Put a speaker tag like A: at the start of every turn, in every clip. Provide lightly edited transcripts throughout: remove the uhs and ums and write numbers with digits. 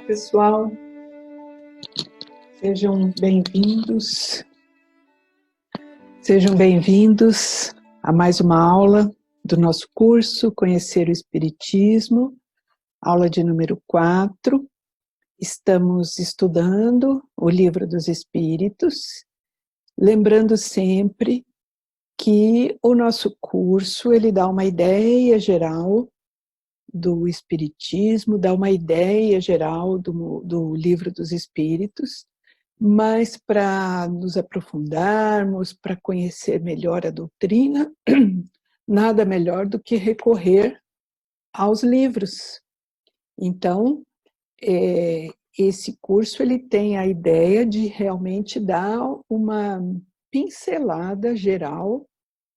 A: pessoal, sejam bem-vindos a mais uma aula do nosso curso Conhecer o Espiritismo, aula de número 4. Estamos estudando o Livro dos Espíritos, lembrando sempre que o nosso curso ele dá uma ideia geral do Espiritismo, dá uma ideia geral do Livro dos Espíritos, mas para nos aprofundarmos, para conhecer melhor a doutrina, nada melhor do que recorrer aos livros. Então, esse curso ele tem a ideia de realmente dar uma pincelada geral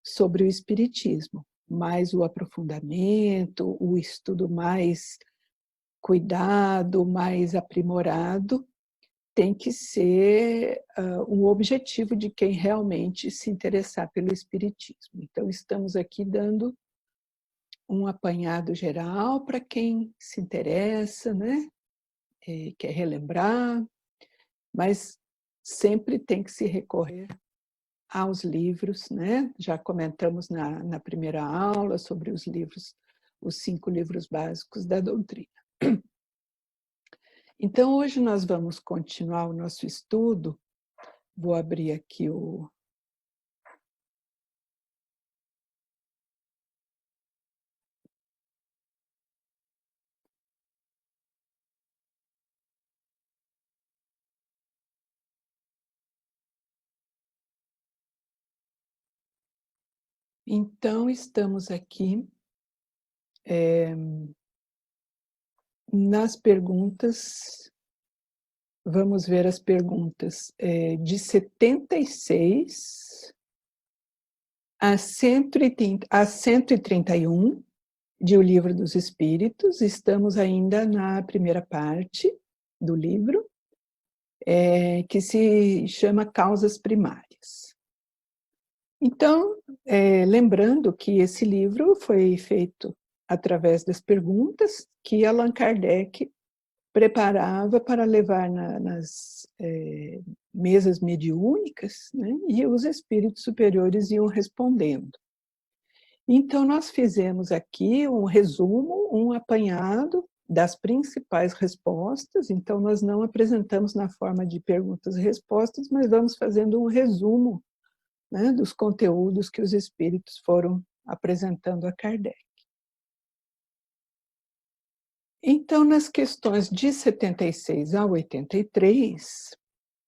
A: sobre o Espiritismo, mais o aprofundamento, o estudo mais cuidado, mais aprimorado, tem que ser um objetivo de quem realmente se interessar pelo Espiritismo. Então, estamos aqui dando um apanhado geral para quem se interessa, né? Quer relembrar, mas sempre tem que se recorrer aos livros, né? Já comentamos na primeira aula sobre os livros, os 5 livros básicos da doutrina. Então, hoje nós vamos continuar o nosso estudo. Vou abrir aqui o... Então, estamos aqui nas perguntas, vamos ver as perguntas de 76 a 131 de O Livro dos Espíritos. Estamos ainda na primeira parte do livro, que se chama Causas Primárias. Então, lembrando que esse livro foi feito através das perguntas que Allan Kardec preparava para levar nas mesas mediúnicas, né, e os espíritos superiores iam respondendo. Então, nós fizemos aqui um resumo, um apanhado das principais respostas. Então, nós não apresentamos na forma de perguntas e respostas, mas vamos fazendo um resumo, né, dos conteúdos que os espíritos foram apresentando a Kardec. Então, nas questões de 76 a 83,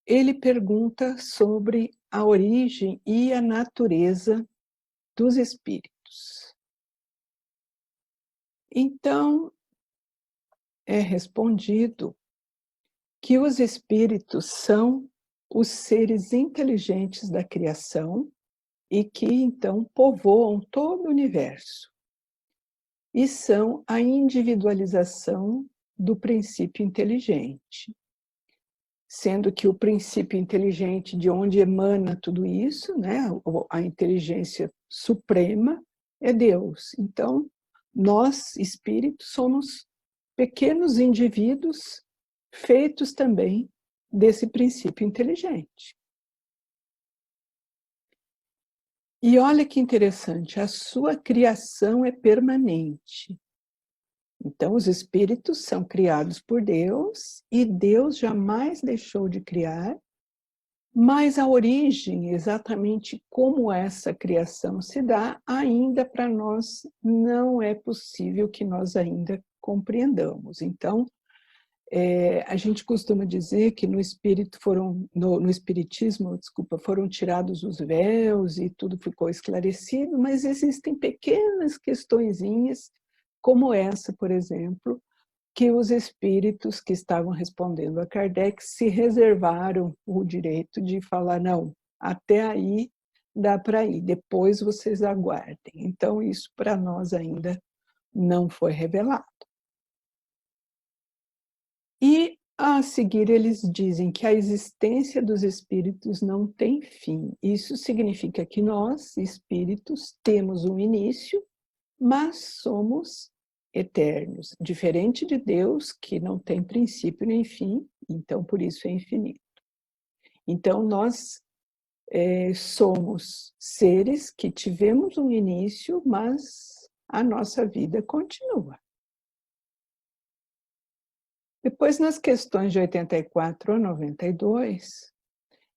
A: ele pergunta sobre a origem e a natureza dos espíritos. Então, é respondido que os espíritos são os seres inteligentes da criação e que, então, povoam todo o universo. E são a individualização do princípio inteligente. Sendo que o princípio inteligente de onde emana tudo isso, né, a inteligência suprema, é Deus. Então, nós, espíritos, somos pequenos indivíduos feitos também desse princípio inteligente. E olha que interessante, a sua criação é permanente. Então, os espíritos são criados por Deus e Deus jamais deixou de criar, mas a origem, exatamente como essa criação se dá, ainda para nós não é possível que nós ainda compreendamos. Então, a gente costuma dizer que no espiritismo, foram tirados os véus e tudo ficou esclarecido, mas existem pequenas questõezinhas, como essa, por exemplo, que os espíritos que estavam respondendo a Kardec se reservaram o direito de falar, não, até aí dá para ir, depois vocês aguardem. Então, isso para nós ainda não foi revelado. E, a seguir, eles dizem que a existência dos espíritos não tem fim. Isso significa que nós, espíritos, temos um início, mas somos eternos, diferente de Deus, que não tem princípio nem fim, então por isso é infinito. Então nós somos seres que tivemos um início, mas a nossa vida continua. Depois, nas questões de 84 a 92,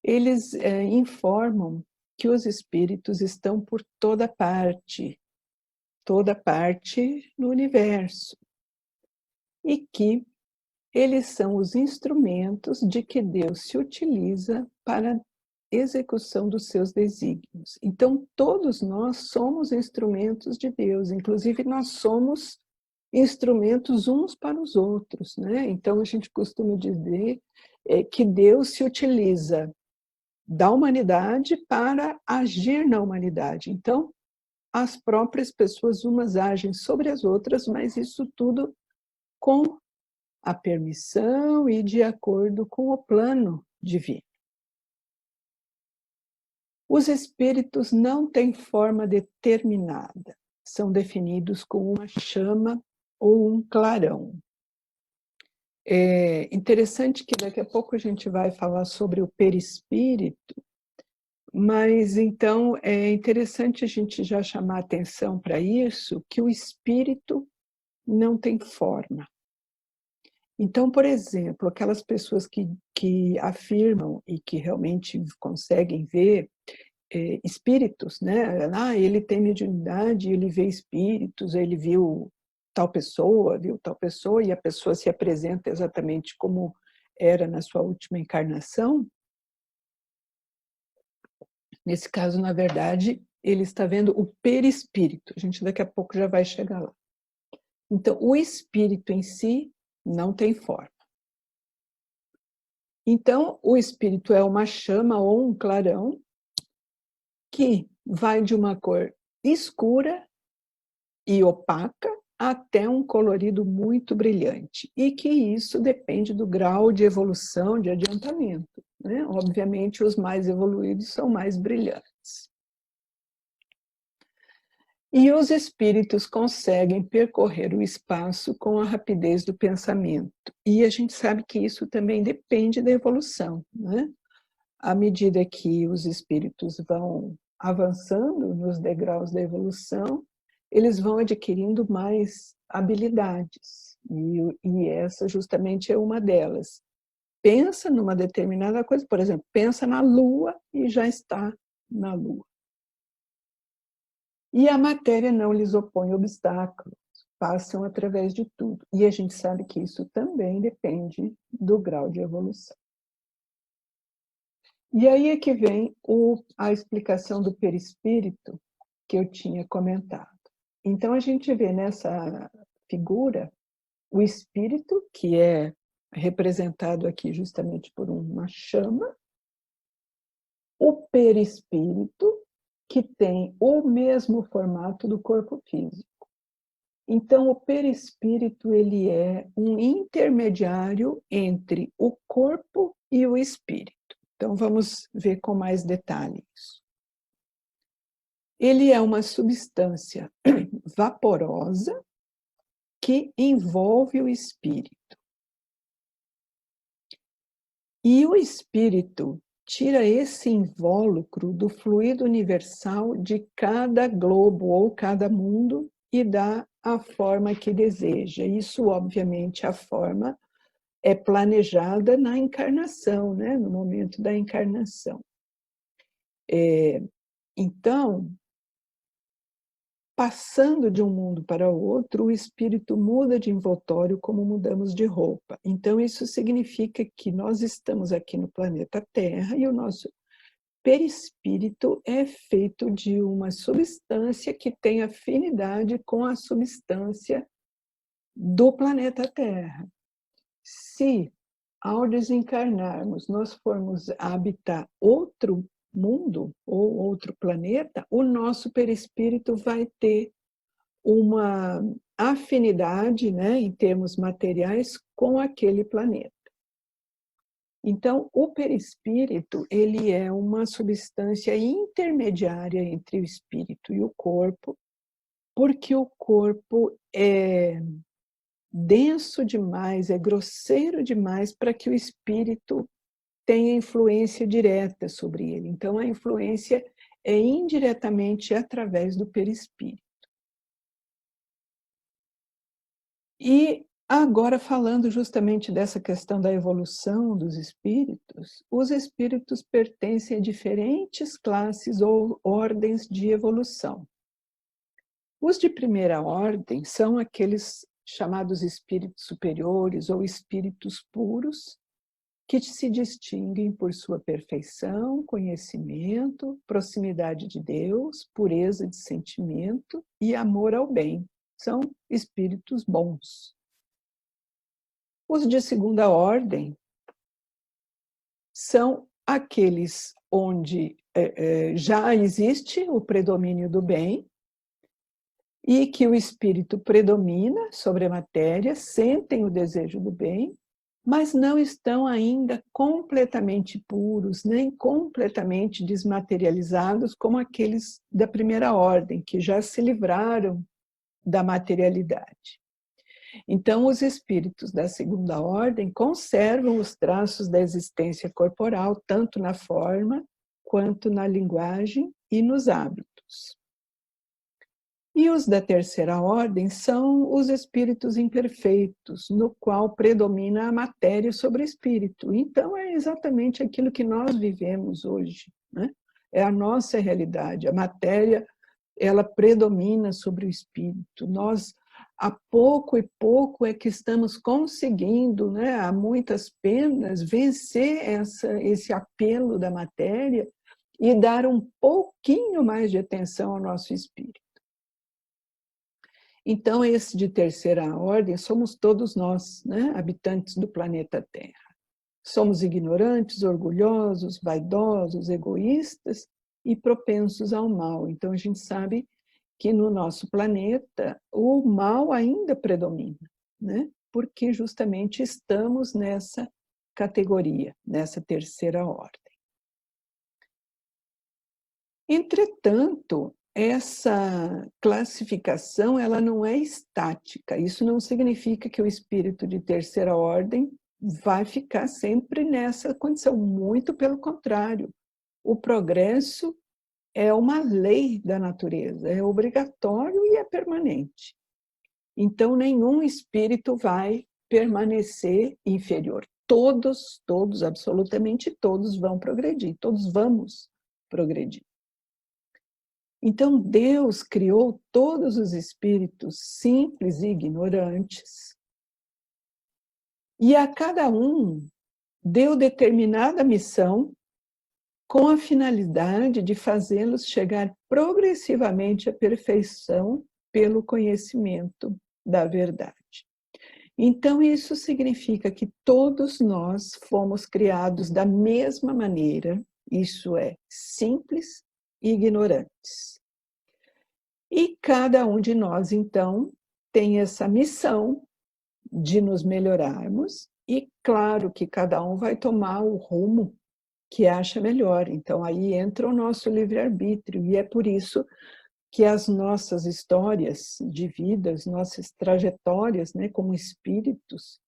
A: eles informam que os espíritos estão por toda parte no universo, e que eles são os instrumentos de que Deus se utiliza para a execução dos seus desígnios. Então, todos nós somos instrumentos de Deus, inclusive nós somos instrumentos uns para os outros, né? Então, a gente costuma dizer que Deus se utiliza da humanidade para agir na humanidade. Então, as próprias pessoas, umas agem sobre as outras, mas isso tudo com a permissão e de acordo com o plano divino. Os espíritos não têm forma determinada, são definidos com uma chama ou um clarão. É interessante que daqui a pouco a gente vai falar sobre o perispírito, mas então é interessante a gente já chamar atenção para isso, que o espírito não tem forma. Então, por exemplo, aquelas pessoas que afirmam e que realmente conseguem ver espíritos, né? Ele tem mediunidade, ele vê espíritos, ele viu tal pessoa, e a pessoa se apresenta exatamente como era na sua última encarnação. Nesse caso, na verdade, ele está vendo o perispírito. A gente daqui a pouco já vai chegar lá. Então, o espírito em si não tem forma. Então, o espírito é uma chama ou um clarão que vai de uma cor escura e opaca até um colorido muito brilhante. E que isso depende do grau de evolução, de adiantamento, né? Obviamente, os mais evoluídos são mais brilhantes. E os espíritos conseguem percorrer o espaço com a rapidez do pensamento. E a gente sabe que isso também depende da evolução, né? À medida que os espíritos vão avançando nos degraus da evolução, eles vão adquirindo mais habilidades. E essa justamente é uma delas. Pensa numa determinada coisa, por exemplo, pensa na Lua e já está na Lua. E a matéria não lhes opõe obstáculos, passam através de tudo. E a gente sabe que isso também depende do grau de evolução. E aí é que vem a explicação do perispírito que eu tinha comentado. Então a gente vê nessa figura o espírito, que é representado aqui justamente por uma chama, o perispírito, que tem o mesmo formato do corpo físico. Então, o perispírito ele é um intermediário entre o corpo e o espírito. Então, vamos ver com mais detalhes. Ele é uma substância vaporosa que envolve o espírito. E o espírito tira esse invólucro do fluido universal de cada globo ou cada mundo e dá a forma que deseja. Isso, obviamente, a forma é planejada na encarnação, né? No momento da encarnação. Então, passando de um mundo para o outro, o espírito muda de envoltório como mudamos de roupa. Então, isso significa que nós estamos aqui no planeta Terra e o nosso perispírito é feito de uma substância que tem afinidade com a substância do planeta Terra. Se, ao desencarnarmos, nós formos habitar outro mundo ou outro planeta, o nosso perispírito vai ter uma afinidade, né, em termos materiais, com aquele planeta. Então, o perispírito, ele é uma substância intermediária entre o espírito e o corpo, porque o corpo é denso demais, é grosseiro demais para que o espírito tenha influência direta sobre ele. Então, a influência é indiretamente através do perispírito. E agora, falando justamente dessa questão da evolução dos espíritos, os espíritos pertencem a diferentes classes ou ordens de evolução. Os de primeira ordem são aqueles chamados espíritos superiores ou espíritos puros, que se distinguem por sua perfeição, conhecimento, proximidade de Deus, pureza de sentimento e amor ao bem. São espíritos bons. Os de segunda ordem são aqueles onde já existe o predomínio do bem e que o espírito predomina sobre a matéria, sentem o desejo do bem, mas não estão ainda completamente puros, nem completamente desmaterializados como aqueles da primeira ordem, que já se livraram da materialidade. Então, os espíritos da segunda ordem conservam os traços da existência corporal, tanto na forma, quanto na linguagem e nos hábitos. E os da terceira ordem são os espíritos imperfeitos, no qual predomina a matéria sobre o espírito. Então, é exatamente aquilo que nós vivemos hoje, né? É a nossa realidade. A matéria, ela predomina sobre o espírito. Nós, a pouco e pouco, é que estamos conseguindo, né, a muitas penas, vencer esse apelo da matéria e dar um pouquinho mais de atenção ao nosso espírito. Então, esse de terceira ordem somos todos nós, né, habitantes do planeta Terra. Somos ignorantes, orgulhosos, vaidosos, egoístas e propensos ao mal. Então, a gente sabe que no nosso planeta o mal ainda predomina, né? Porque justamente estamos nessa categoria, nessa terceira ordem. Entretanto, essa classificação ela não é estática. Isso não significa que o espírito de terceira ordem vai ficar sempre nessa condição. Muito pelo contrário. O progresso é uma lei da natureza, é obrigatório e é permanente. Então, nenhum espírito vai permanecer inferior. Todos, absolutamente todos vão progredir, todos vamos progredir. Então, Deus criou todos os espíritos simples e ignorantes, e a cada um deu determinada missão com a finalidade de fazê-los chegar progressivamente à perfeição pelo conhecimento da verdade. Então, isso significa que todos nós fomos criados da mesma maneira, isso é, simples e ignorantes. E cada um de nós, então, tem essa missão de nos melhorarmos, e claro que cada um vai tomar o rumo que acha melhor. Então, aí entra o nosso livre-arbítrio, e é por isso que as nossas histórias de vida, as nossas trajetórias, né, como espíritos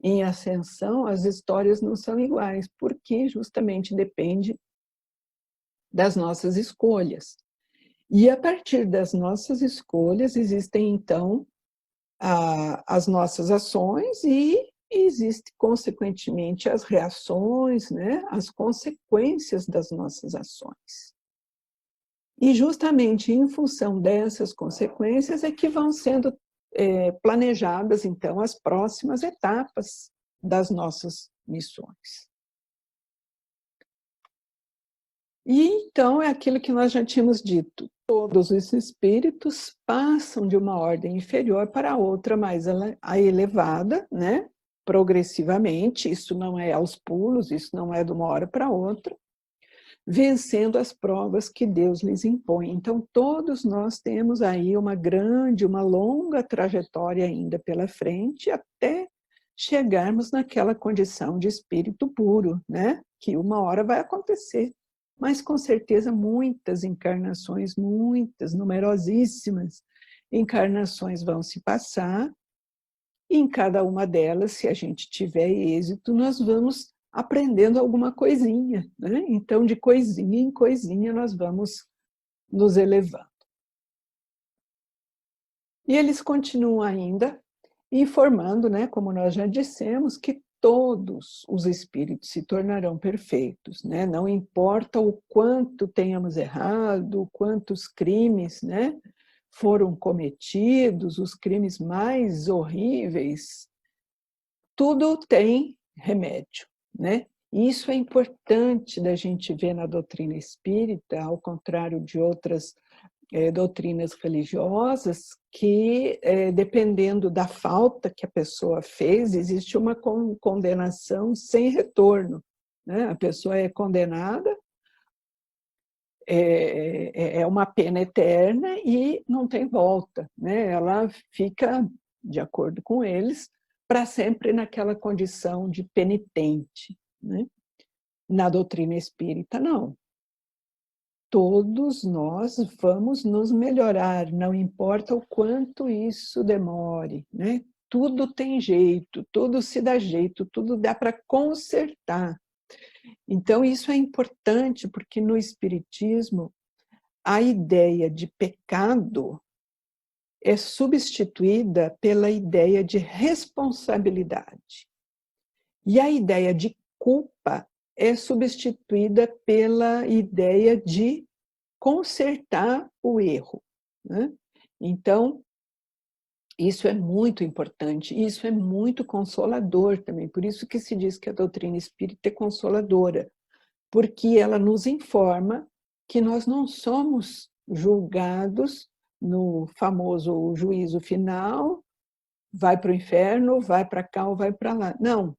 A: em ascensão, as histórias não são iguais, porque justamente depende das nossas escolhas. E a partir das nossas escolhas existem, então, as nossas ações e existe, consequentemente, as reações, né, as consequências das nossas ações. E justamente em função dessas consequências é que vão sendo planejadas, então, as próximas etapas das nossas missões. E então é aquilo que nós já tínhamos dito, todos os espíritos passam de uma ordem inferior para outra mais elevada, né? Progressivamente, isso não é aos pulos, isso não é de uma hora para outra, vencendo as provas que Deus lhes impõe. Então, todos nós temos aí uma longa trajetória ainda pela frente, até chegarmos naquela condição de espírito puro, né? Que uma hora vai acontecer. Mas, com certeza, muitas encarnações, muitas, numerosíssimas, encarnações vão se passar, e em cada uma delas, se a gente tiver êxito, nós vamos aprendendo alguma coisinha, né? Então, de coisinha em coisinha, nós vamos nos elevando. E eles continuam ainda informando, né, como nós já dissemos, que todos os espíritos se tornarão perfeitos, né? Não importa o quanto tenhamos errado, quantos crimes, né, foram cometidos, os crimes mais horríveis, tudo tem remédio, né? Isso é importante da gente ver na doutrina espírita, ao contrário de outras doutrinas religiosas, que dependendo da falta que a pessoa fez, existe uma condenação sem retorno, né? A pessoa é condenada, é uma pena eterna e não tem volta, né? Ela fica, de acordo com eles, para sempre naquela condição de penitente, né? Na doutrina espírita, não. Todos nós vamos nos melhorar, não importa o quanto isso demore, né? Tudo tem jeito, tudo se dá jeito, tudo dá para consertar. Então, isso é importante, porque no Espiritismo, a ideia de pecado é substituída pela ideia de responsabilidade. E a ideia de culpa é substituída pela ideia de consertar o erro, né? Então, isso é muito importante, isso é muito consolador também, por isso que se diz que a doutrina espírita é consoladora, porque ela nos informa que nós não somos julgados no famoso juízo final, vai para o inferno, vai para cá ou vai para lá. Não,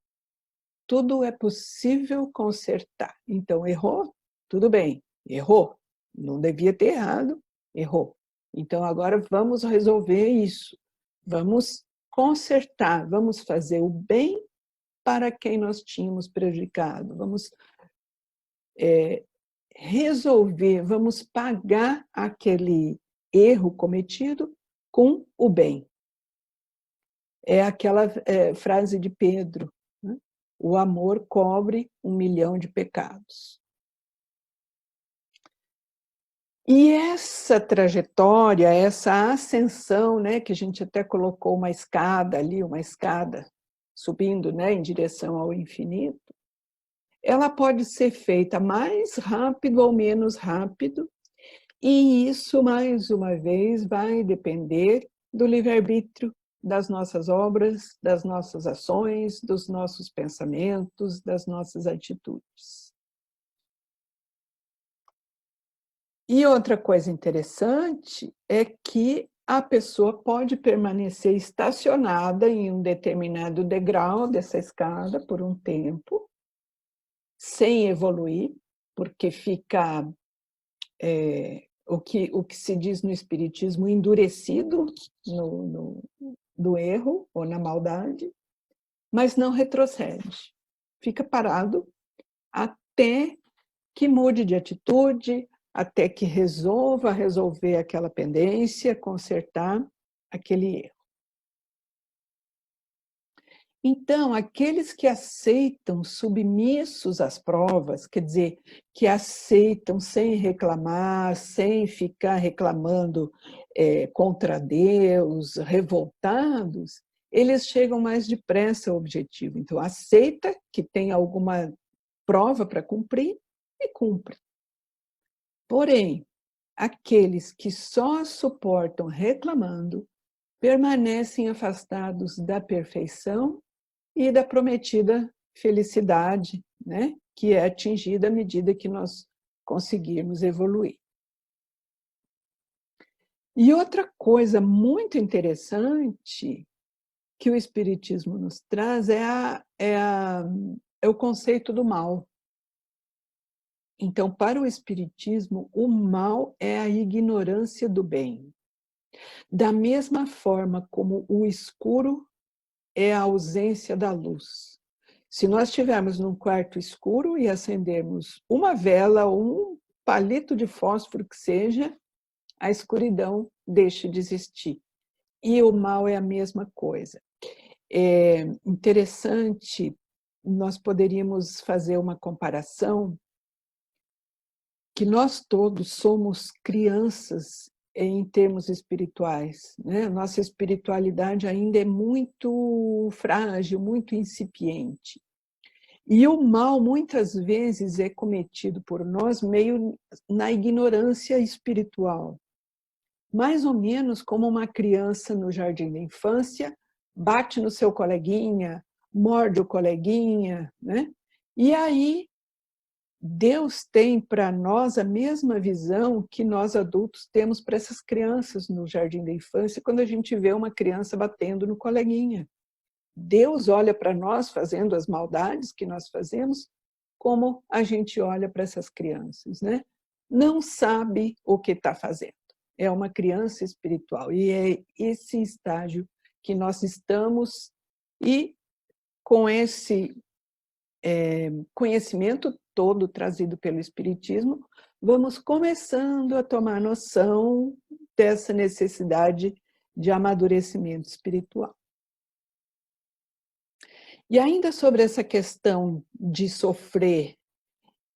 A: tudo é possível consertar. Então, errou? Tudo bem, errou. Não devia ter errado, errou. Então, agora vamos resolver isso. Vamos consertar, vamos fazer o bem para quem nós tínhamos prejudicado. Vamos resolver, vamos pagar aquele erro cometido com o bem. É aquela frase de Pedro, né? O amor cobre 1.000.000 de pecados. E essa trajetória, essa ascensão, né, que a gente até colocou uma escada ali, uma escada subindo, né, em direção ao infinito, ela pode ser feita mais rápido ou menos rápido, e isso, mais uma vez, vai depender do livre-arbítrio das nossas obras, das nossas ações, dos nossos pensamentos, das nossas atitudes. E outra coisa interessante é que a pessoa pode permanecer estacionada em um determinado degrau dessa escada por um tempo, sem evoluir, porque fica o que se diz no Espiritismo endurecido do erro ou na maldade, mas não retrocede. Fica parado até que mude de atitude, até que resolver aquela pendência, consertar aquele erro. Então, aqueles que aceitam submissos às provas, quer dizer, que aceitam sem reclamar, sem ficar reclamando contra Deus, revoltados, eles chegam mais depressa ao objetivo. Então, aceita que tem alguma prova para cumprir e cumpre. Porém, aqueles que só suportam reclamando permanecem afastados da perfeição e da prometida felicidade, né, que é atingida à medida que nós conseguirmos evoluir. E outra coisa muito interessante que o Espiritismo nos traz é o conceito do mal. Então, para o Espiritismo, o mal é a ignorância do bem. Da mesma forma como o escuro é a ausência da luz. Se nós estivermos num quarto escuro e acendermos uma vela ou um palito de fósforo que seja, a escuridão deixa de existir. E o mal é a mesma coisa. É interessante, nós poderíamos fazer uma comparação que nós todos somos crianças em termos espirituais, né? Nossa espiritualidade ainda é muito frágil, muito incipiente. E o mal, muitas vezes, é cometido por nós meio na ignorância espiritual. Mais ou menos como uma criança no jardim da infância, bate no seu coleguinha, morde o coleguinha, né? E aí, Deus tem para nós a mesma visão que nós adultos temos para essas crianças no jardim da infância, quando a gente vê uma criança batendo no coleguinha. Deus olha para nós fazendo as maldades que nós fazemos, como a gente olha para essas crianças, né? Não sabe o que está fazendo. É uma criança espiritual. E é esse estágio que nós estamos, e com esse conhecimento todo trazido pelo Espiritismo, vamos começando a tomar noção dessa necessidade de amadurecimento espiritual. E ainda sobre essa questão de sofrer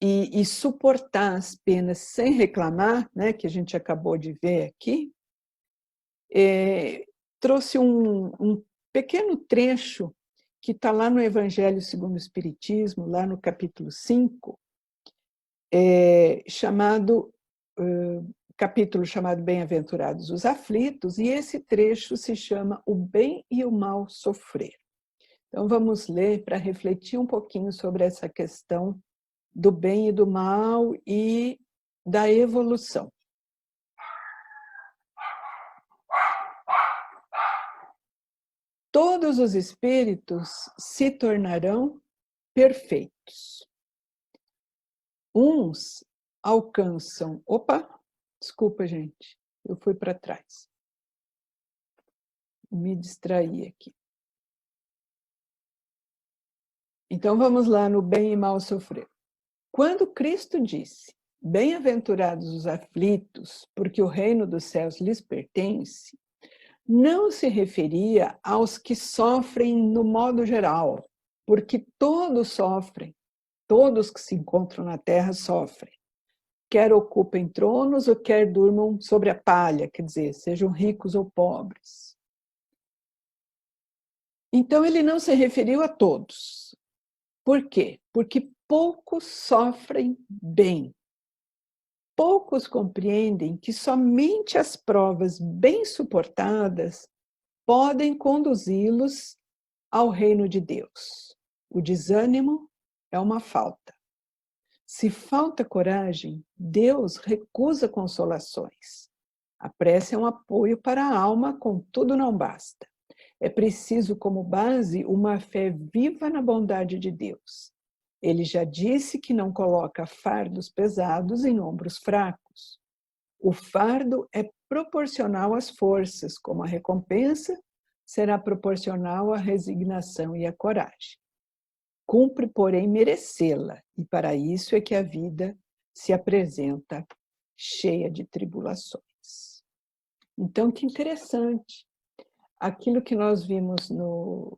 A: e suportar as penas sem reclamar, né, que a gente acabou de ver aqui, trouxe um pequeno trecho que está lá no Evangelho segundo o Espiritismo, lá no capítulo 5, capítulo chamado Bem-aventurados os aflitos, e esse trecho se chama O Bem e o Mal Sofrer. Então vamos ler para refletir um pouquinho sobre essa questão do bem e do mal e da evolução. Todos os espíritos se tornarão perfeitos. Uns alcançam... Opa, desculpa, gente, eu fui para trás. Me distraí aqui. Então vamos lá no bem e mal sofrer. Quando Cristo disse, bem-aventurados os aflitos, porque o reino dos céus lhes pertence, não se referia aos que sofrem no modo geral, porque todos sofrem, todos que se encontram na terra sofrem, quer ocupem tronos ou quer durmam sobre a palha, quer dizer, sejam ricos ou pobres. Então ele não se referiu a todos. Por quê? Porque poucos sofrem bem. Poucos compreendem que somente as provas bem suportadas podem conduzi-los ao reino de Deus. O desânimo é uma falta. Se falta coragem, Deus recusa consolações. A prece é um apoio para a alma, contudo não basta. É preciso como base uma fé viva na bondade de Deus. Ele já disse que não coloca fardos pesados em ombros fracos. O fardo é proporcional às forças, como a recompensa será proporcional à resignação e à coragem. Cumpre, porém, merecê-la, e para isso é que a vida se apresenta cheia de tribulações. Então, que interessante. Aquilo que nós vimos no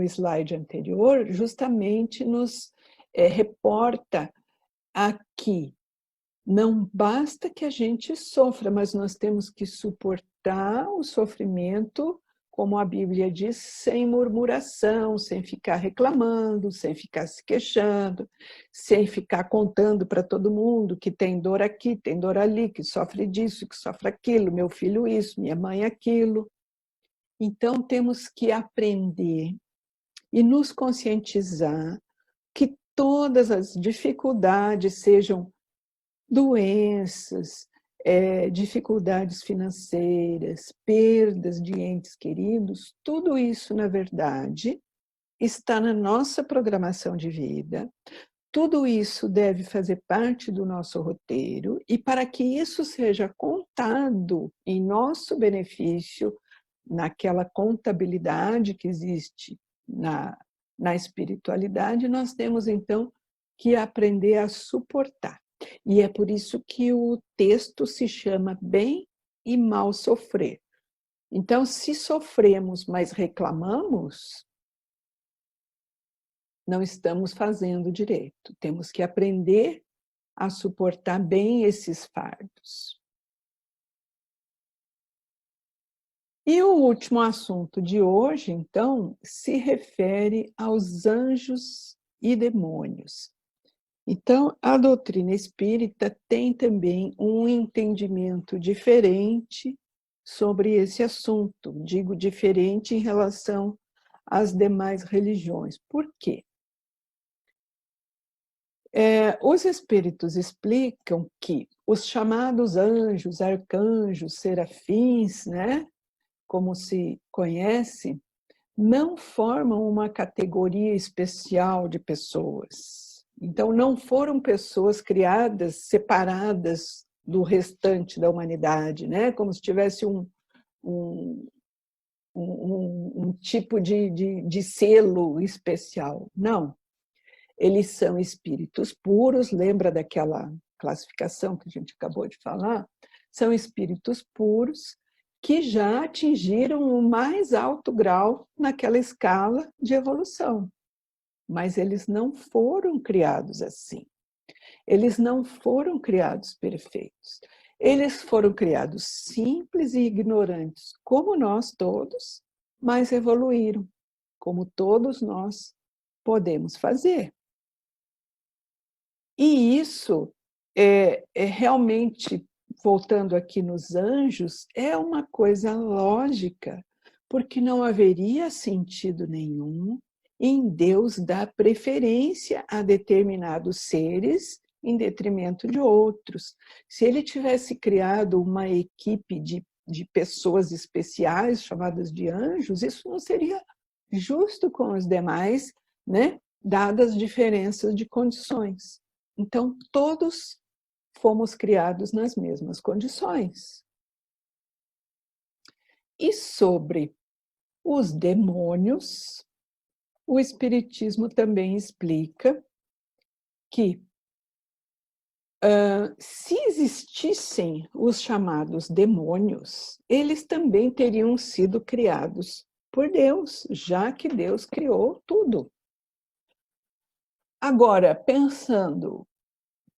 A: slide anterior, justamente nos reporta aqui. Não basta que a gente sofra, mas nós temos que suportar o sofrimento, como a Bíblia diz, sem murmuração, sem ficar reclamando, sem ficar se queixando, sem ficar contando para todo mundo que tem dor aqui, tem dor ali, que sofre disso, que sofre aquilo, meu filho isso, minha mãe aquilo. Então temos que aprender e nos conscientizar que todas as dificuldades, sejam doenças, dificuldades financeiras, perdas de entes queridos, tudo isso, na verdade, está na nossa programação de vida, tudo isso deve fazer parte do nosso roteiro, e para que isso seja contado em nosso benefício, naquela contabilidade que existe na espiritualidade, nós temos, então, que aprender a suportar. E é por isso que o texto se chama Bem e Mal Sofrer. Então, se sofremos, mas reclamamos, não estamos fazendo direito. Temos que aprender a suportar bem esses fardos. E o último assunto de hoje, então, se refere aos anjos e demônios. Então, a doutrina espírita tem também um entendimento diferente sobre esse assunto. Digo diferente em relação às demais religiões. Por quê? Os espíritos explicam que os chamados anjos, arcanjos, serafins, né, como se conhece, não formam uma categoria especial de pessoas. Então, não foram pessoas criadas, separadas do restante da humanidade, né? Como se tivesse um tipo de selo especial. Não. Eles são espíritos puros, lembra daquela classificação que a gente acabou de falar? São espíritos puros que já atingiram o mais alto grau naquela escala de evolução. Mas eles não foram criados assim. Eles não foram criados perfeitos. Eles foram criados simples e ignorantes, como nós todos, mas evoluíram, como todos nós podemos fazer. E isso é realmente, voltando aqui nos anjos, é uma coisa lógica, porque não haveria sentido nenhum em Deus dar preferência a determinados seres em detrimento de outros. Se ele tivesse criado uma equipe de pessoas especiais, chamadas de anjos, isso não seria justo com os demais, né? Dadas as diferenças de condições. Então, todos fomos criados nas mesmas condições. E sobre os demônios, o Espiritismo também explica que se existissem os chamados demônios, eles também teriam sido criados por Deus, já que Deus criou tudo. Agora, pensando,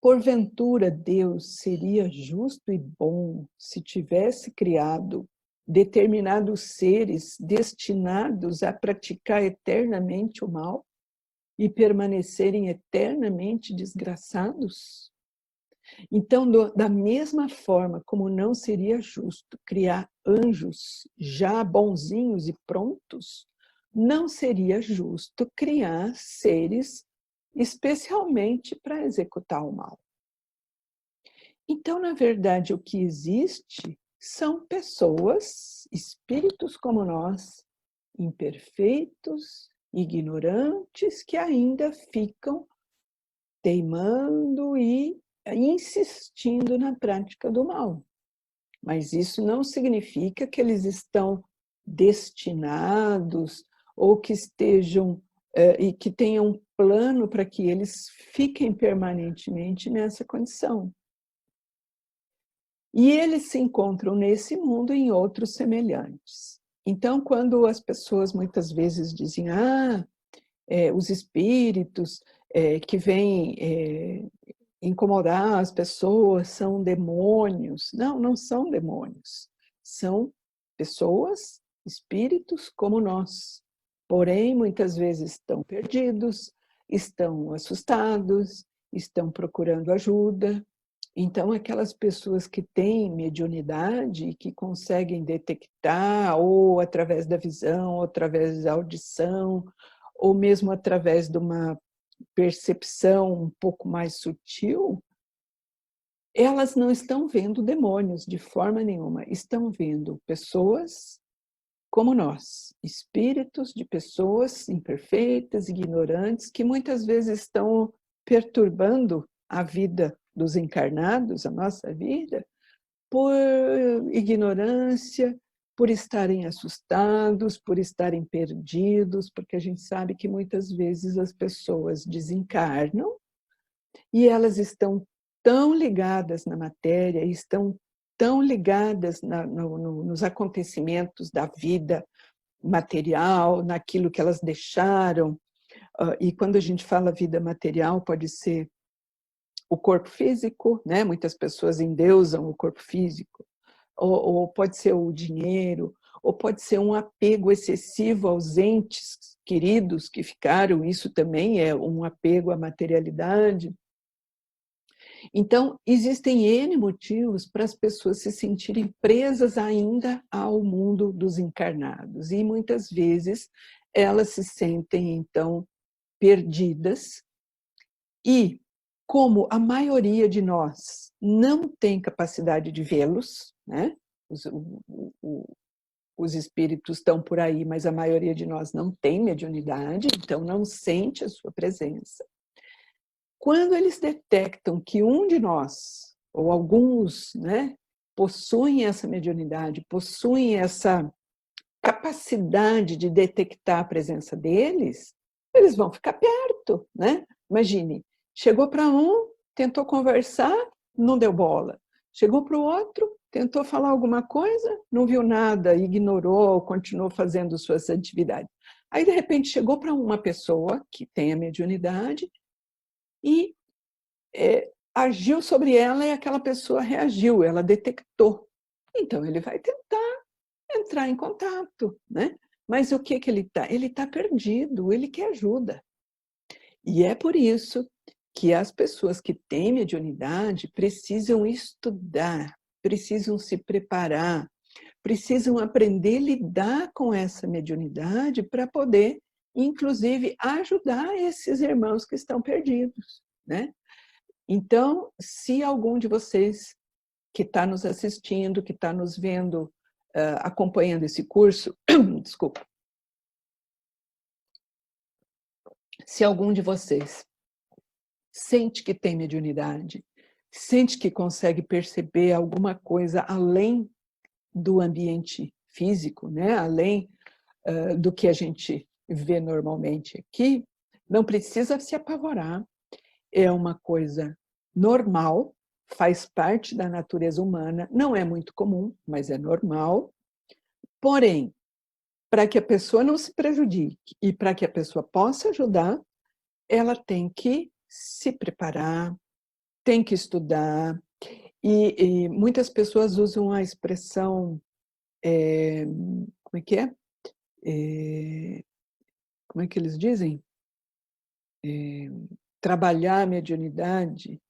A: porventura Deus seria justo e bom se tivesse criado determinados seres destinados a praticar eternamente o mal e permanecerem eternamente desgraçados? Então, da mesma forma como não seria justo criar anjos já bonzinhos e prontos, não seria justo criar seres especialmente para executar o mal. Então, na verdade, o que existe são pessoas, espíritos como nós, imperfeitos, ignorantes, que ainda ficam teimando e insistindo na prática do mal. Mas isso não significa que eles estão destinados ou que estejam e que tenham um plano para que eles fiquem permanentemente nessa condição. E eles se encontram nesse mundo em outros semelhantes. Então, quando as pessoas muitas vezes dizem, os espíritos que vêm incomodar as pessoas são demônios. Não, não são demônios. São pessoas, espíritos como nós. Porém, muitas vezes estão perdidos, estão assustados, estão procurando ajuda. Então, aquelas pessoas que têm mediunidade e que conseguem detectar, ou através da visão, ou através da audição, ou mesmo através de uma percepção um pouco mais sutil, elas não estão vendo demônios de forma nenhuma, estão vendo pessoas como nós, espíritos de pessoas imperfeitas, ignorantes, que muitas vezes estão perturbando a vida dos encarnados, a nossa vida, por ignorância, por estarem assustados, por estarem perdidos, porque a gente sabe que muitas vezes as pessoas desencarnam e elas estão tão ligadas na matéria, estão tão ligadas nos acontecimentos da vida material, naquilo que elas deixaram. E quando a gente fala vida material, pode ser o corpo físico, né? Muitas pessoas endeusam o corpo físico, ou pode ser o dinheiro, ou pode ser um apego excessivo aos entes queridos que ficaram, isso também é um apego à materialidade. Então, existem N motivos para as pessoas se sentirem presas ainda ao mundo dos encarnados, e muitas vezes elas se sentem, então, perdidas, e como a maioria de nós não tem capacidade de vê-los, né? Os espíritos estão por aí, mas a maioria de nós não tem mediunidade, então não sente a sua presença. Quando eles detectam que um de nós, ou alguns, né, possuem essa mediunidade, possuem essa capacidade de detectar a presença deles, eles vão ficar perto, né? Imagine, chegou para um, tentou conversar, não deu bola. Chegou para o outro, tentou falar alguma coisa, não viu nada, ignorou, continuou fazendo suas atividades. Aí, de repente, chegou para uma pessoa que tem a mediunidade e agiu sobre ela, e aquela pessoa reagiu, ela detectou. Então, ele vai tentar entrar em contato, né? Mas o que ele está? Ele está perdido, ele quer ajuda. E é por isso que as pessoas que têm mediunidade precisam estudar, precisam se preparar, precisam aprender a lidar com essa mediunidade para poder, inclusive, ajudar esses irmãos que estão perdidos, né? Então, se algum de vocês que está nos assistindo, que está nos vendo, acompanhando esse curso, desculpa, se algum de vocês sente que tem mediunidade, sente que consegue perceber alguma coisa além do ambiente físico, né? Além do que a gente vê normalmente aqui, não precisa se apavorar, é uma coisa normal, faz parte da natureza humana, não é muito comum, mas é normal. Porém, para que a pessoa não se prejudique e para que a pessoa possa ajudar, ela tem que se preparar, tem que estudar. E muitas pessoas usam a expressão, como é que é? Como é que eles dizem? Trabalhar a mediunidade,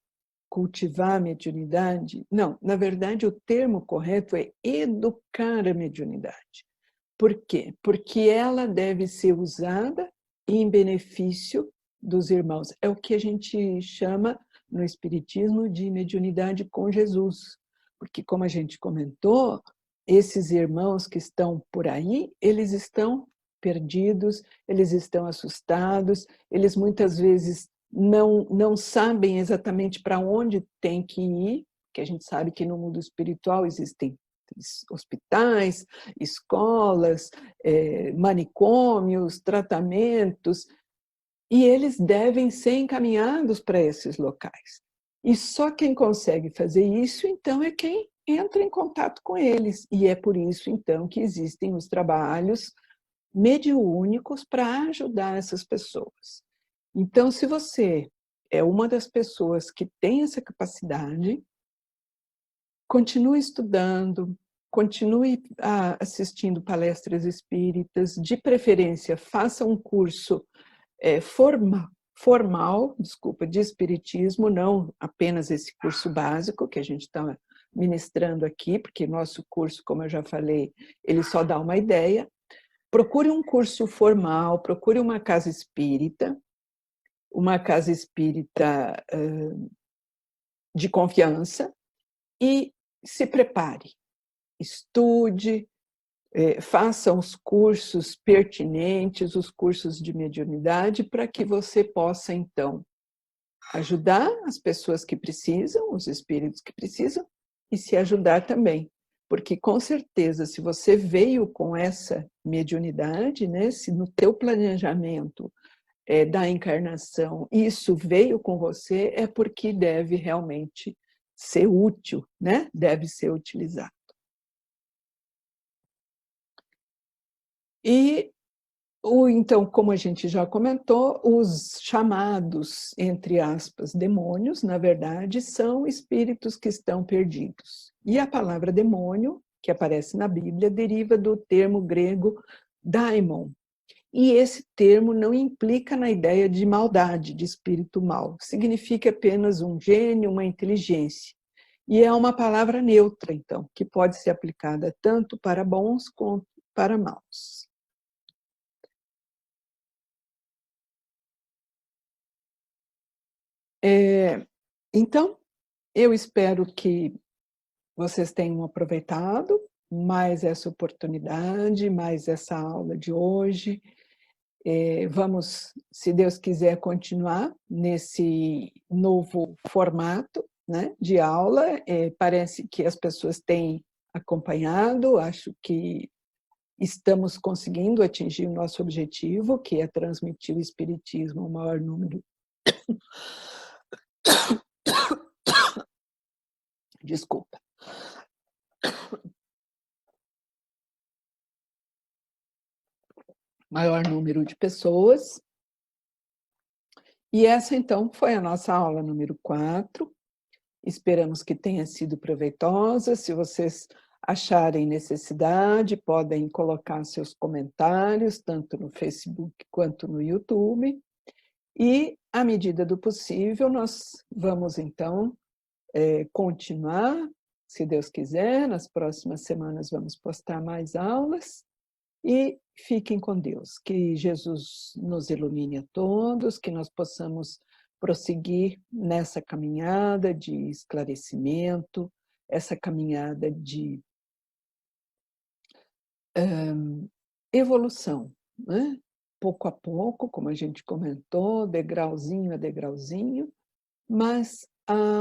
A: cultivar a mediunidade. Não, na verdade, o termo correto é educar a mediunidade. Por quê? Porque ela deve ser usada em benefício dos irmãos. É o que a gente chama no Espiritismo de mediunidade com Jesus. Porque, como a gente comentou, esses irmãos que estão por aí, eles estão perdidos, eles estão assustados, eles muitas vezes não sabem exatamente para onde tem que ir, porque a gente sabe que no mundo espiritual existem hospitais, escolas, manicômios, tratamentos, e eles devem ser encaminhados para esses locais. E só quem consegue fazer isso, então, é quem entra em contato com eles. E é por isso, então, que existem os trabalhos mediúnicos para ajudar essas pessoas. Então, se você é uma das pessoas que tem essa capacidade, continue estudando, continue assistindo palestras espíritas, de preferência, faça um curso formal, de espiritismo, não apenas esse curso básico que a gente está ministrando aqui, porque nosso curso, como eu já falei, ele só dá uma ideia. Procure um curso formal, procure uma casa espírita de confiança, e se prepare, estude, faça os cursos pertinentes, os cursos de mediunidade, para que você possa, então, ajudar as pessoas que precisam, os espíritos que precisam, e se ajudar também. Porque, com certeza, se você veio com essa mediunidade, né, se no teu planejamento da encarnação, isso veio com você, é porque deve realmente ser útil, né? Deve ser utilizado. E, então, como a gente já comentou, os chamados, entre aspas, demônios, na verdade, são espíritos que estão perdidos. E a palavra demônio, que aparece na Bíblia, deriva do termo grego daimon. E esse termo não implica na ideia de maldade, de espírito mau. Significa apenas um gênio, uma inteligência. E é uma palavra neutra, então, que pode ser aplicada tanto para bons quanto para maus. Então, eu espero que vocês tenham aproveitado mais essa oportunidade, mais essa aula de hoje. Vamos, se Deus quiser, continuar nesse novo formato, né, de aula. Parece que as pessoas têm acompanhado, acho que estamos conseguindo atingir o nosso objetivo, que é transmitir o Espiritismo ao maior número. Desculpa. Maior número de pessoas. E essa, então, foi a nossa aula número 4. Esperamos que tenha sido proveitosa. Se vocês acharem necessidade, podem colocar seus comentários, tanto no Facebook quanto no YouTube. E, à medida do possível, nós vamos, então, continuar, se Deus quiser. Nas próximas semanas vamos postar mais aulas. E fiquem com Deus, que Jesus nos ilumine a todos, que nós possamos prosseguir nessa caminhada de esclarecimento, essa caminhada de evolução, né? Pouco a pouco, como a gente comentou, degrauzinho a degrauzinho, mas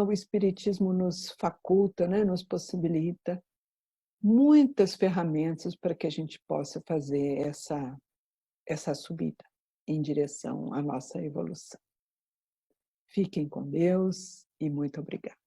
A: o Espiritismo nos faculta, né? Nos possibilita muitas ferramentas para que a gente possa fazer essa subida em direção à nossa evolução. Fiquem com Deus e muito obrigada.